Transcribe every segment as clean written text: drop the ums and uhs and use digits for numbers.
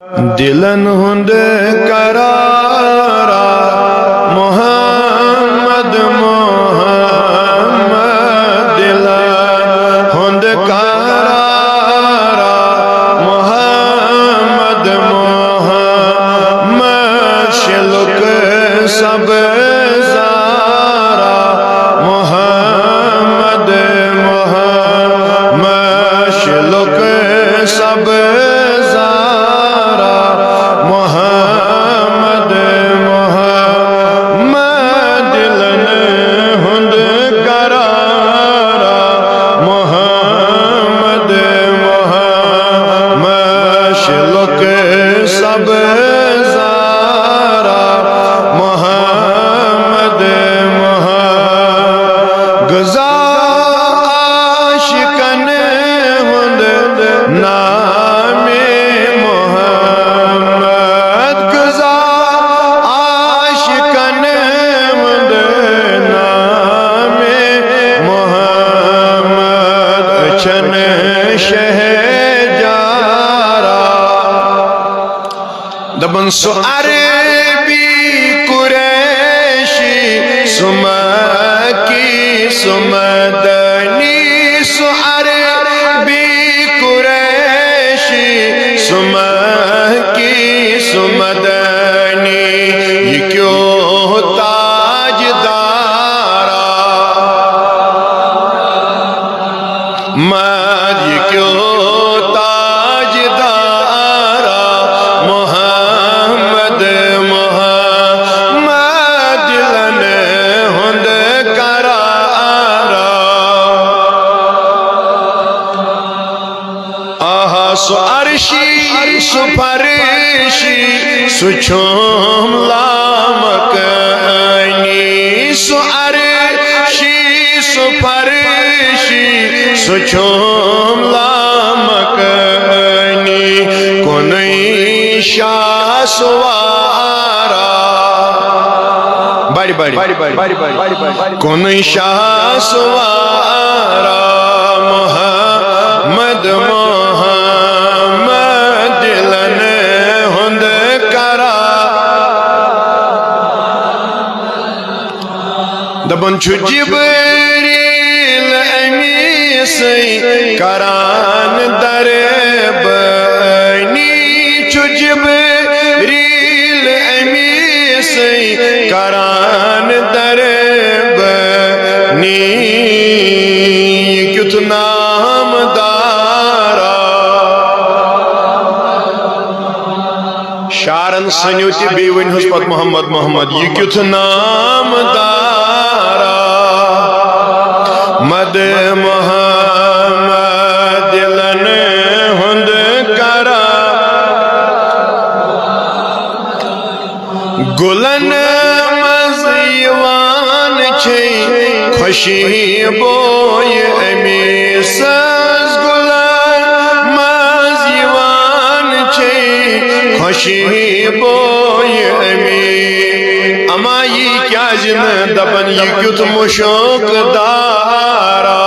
دلن ہند قرارا محمد محمد دلن ہند قرارا محمد محمد شلک سب زارا محمد محمد شلک سب محمد محمد دلن ہند قرارا محمد محمد شلک سب زارا محمد محمد گزا عاشقن ہند نام دبن سو عربی قریشی سمکی سمدنی سو عربی قریشی سمکی سمدنی یہ کیوں تاج دارا مد یہ کیوں تاج دارا محمد محمد دلن ہند قرارا آہا سو عرشی سو فرشی سو چھوم لامکنی سو عرشی سو فرشی سو چھوم لامکنی کنئی شاہ سوارا بڑی کنئی شاہ سوارا محمد محمد دلن ہند قرارا دبن چھو جبریل امی سی کران در بنی چھو جبریل امی سی کران در بنی کیت نام دارا شارن سنیوتی بیوین حسبت محمد محمد یہ کیت نام دارا مد محمد دلن ہند گلن مزیوان چھے خوشی بوئی امی سز گلن مزیوان چھے خوشی بوئی امی اما یہ کیا جن دبن یہ کیت مشوق دارا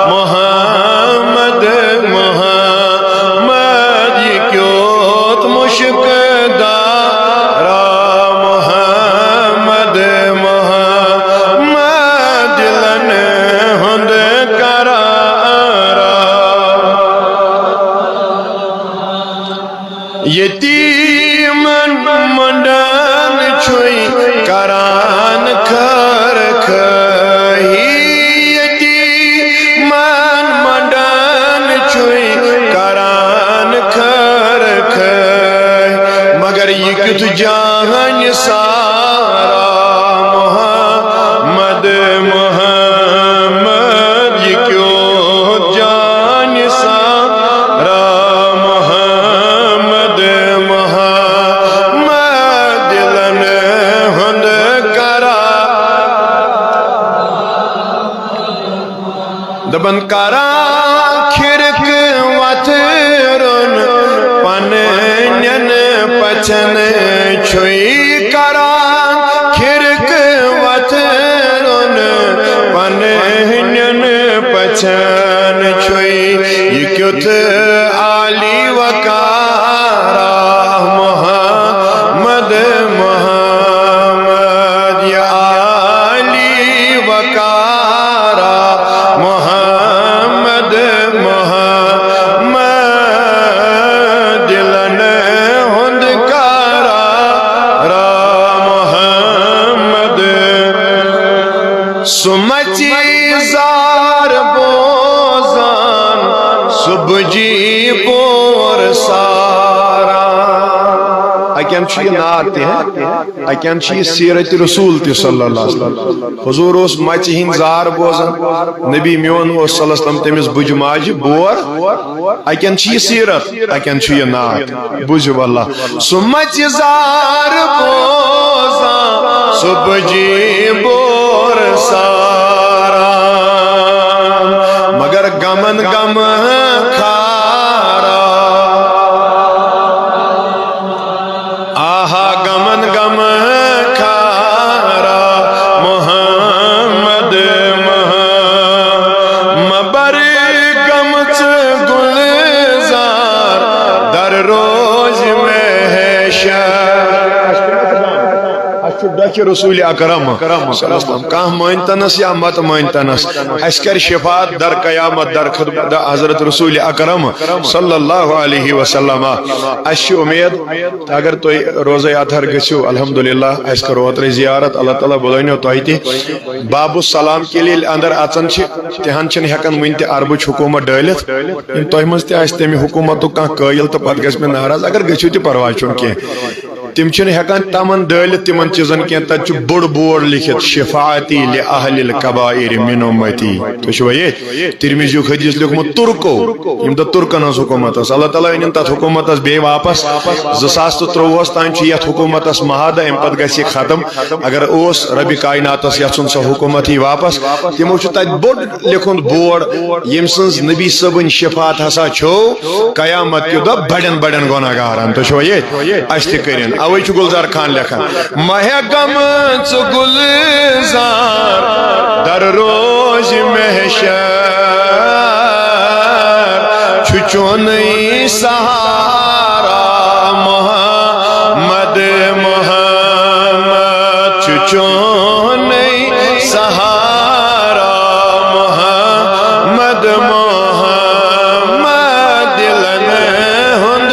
محمد محمد یہ کیت مشوق دارا محمد محمد دلن ہند قرارا یتیمن منڈن چھوئی کران کھر کھئی یتیمن منڈن چھوئی کران کھر کھئی مگر یہ کت جہان سارا محمد محمد یہ کیوں جان سارا محمد محمد دلن ہند دبن کرا کھرک واترن پننین پچن چھوئی کرا کھرک واترن پننین پچن چھوئی یہ کیت عالی وقارا اکین چھ یہ نات تہ اکین چھ یہ سیرت رسول تہ صلی اللہ علیہ وسلم حضور اس مچ ہند زار بوزان نبی میون صلی اللہ علیہ وسلم تمس بج ماج بور اکین چھ یہ سیرت اکین چھ یہ نات بوزو اللہ سو مچ زار بوزان سو بجی بور سارا مگر گمن گم کھارا آہا گمن گم کھارا محمد مبر گمچ گلزار در روز میں ہے ڈچ رسول اکرم صلی اللہ علیہ وسلم کہاں مانتنس یا مت مانتنس اس کر شفاعت در قیامت در خدمت حضرت رسول اکرم صلی اللہ علیہ وسلم اس امید اگر تو روزہ اطہر گسو الحمدللہ اس کرو اتر زیارت اللہ تعالیٰ بلائنو تو آئیتی باب السلام کے لیے اندر اچن تہن چن ہیکن ون تہ عربچ حکومت ڈالت تہ مز تہ تمہ حکومت کھانا قائل تو پتہ گژھِ مےٚ ناراض اگر گژھو تہ پرواے چھُنہٕ کینٛہہ تم چھن ہیکان تمن ڈالت تمن چیزن کی تت بڑ بورڈ لکھت شفاعتی لأہل الکبائر من امتی تو چھو یہ ترمذی حدیث لکھمت ترکو یم دا ترکن ہز حکومت اللہ تعالیٰ ان تت حکومت بی واپس 2023 تان یت حکومت مہادہ ام پتہ گژھِ ختم اگر اس رب کائنات یژھن سو حکومت ہی واپس تمو چھ تت بڑ لکھن بورڈ یم سنز نبی صبن شفاعت ہسا چھو قیامت کے دہ بڑن بڑن گناہگارن تو چھو یہ اس تہ کرن اوے چھ گلزار خان لکھان مہ گمچ گلزار در روز محشر چھ چونی سہارا محمد چھ چونی سہارا محمد دلن ہند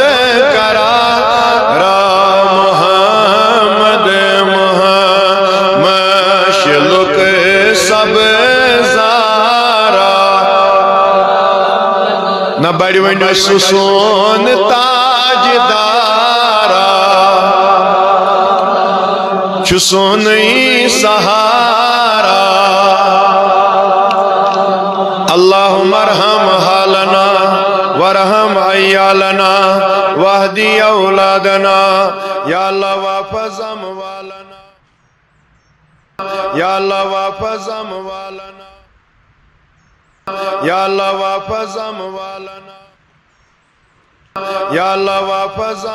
بڑ ون سون تاج دارا چھ سونی سہارا اللہم ارحم حالنا ورحم عیالنا واہدی اولادنا یا اللہ واپس اموالنا یا اللہ واپس اموالنا یا اللہ واپس اموالنا یا اللہ واپس